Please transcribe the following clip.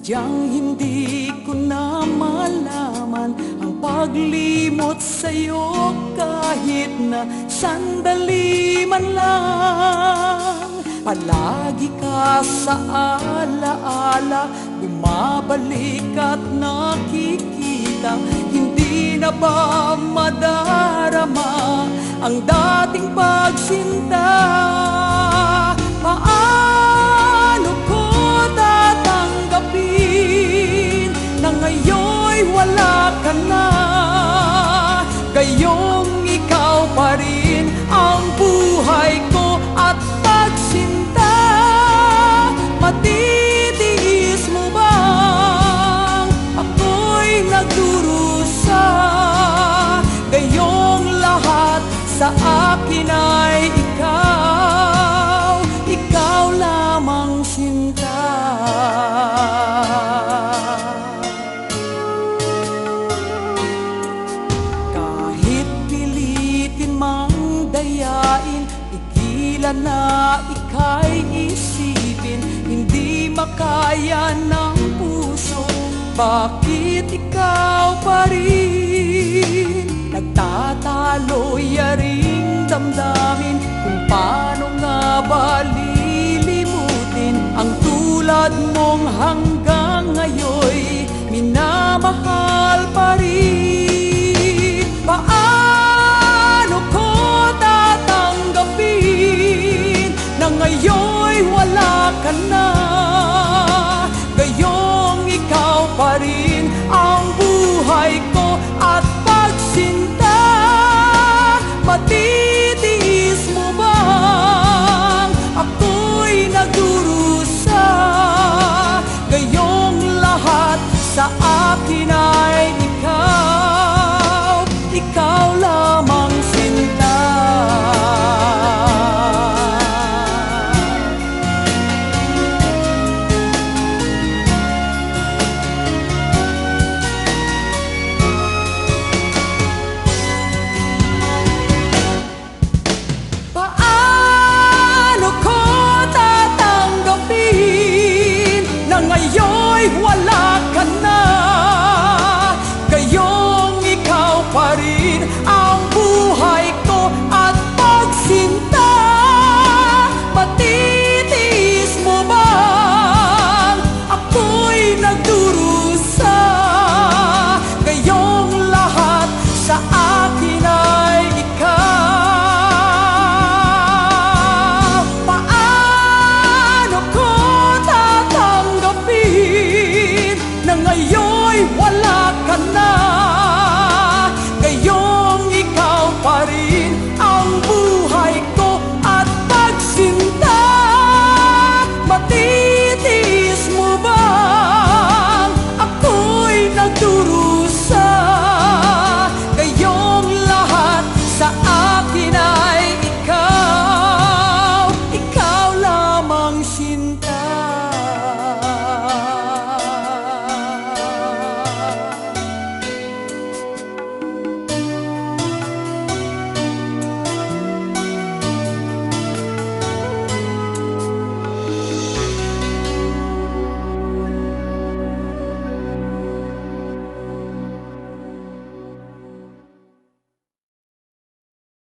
Sadyang hindi ko na malaman ang paglimot sa'yo kahit na sandali man lang. Palagi ka sa alaala, bumabalik at nakikita. Hindi na ba madarama ang dating pagsinta? Paano ko tatanggapin na ngayon'y wala ka na? Gayong ikaw pa rin ang buhay ko at pagsinta. Matitiis mo bang ako'y nagdurusa? Gayong lahat sa akin ay ikaw, ikaw lamang sinta. Kahit pilitin mang dayain, pigilan na ika'y isipin, hindi makaya ng puso. Bakit ikaw pa rin nagtatalo, yaring damdamin? Kung paano nga ba lilimutin ang tulad mong hanggang ngayon minamahal pa rin? Paano ko tatanggapin na ngayon'y wala ka na?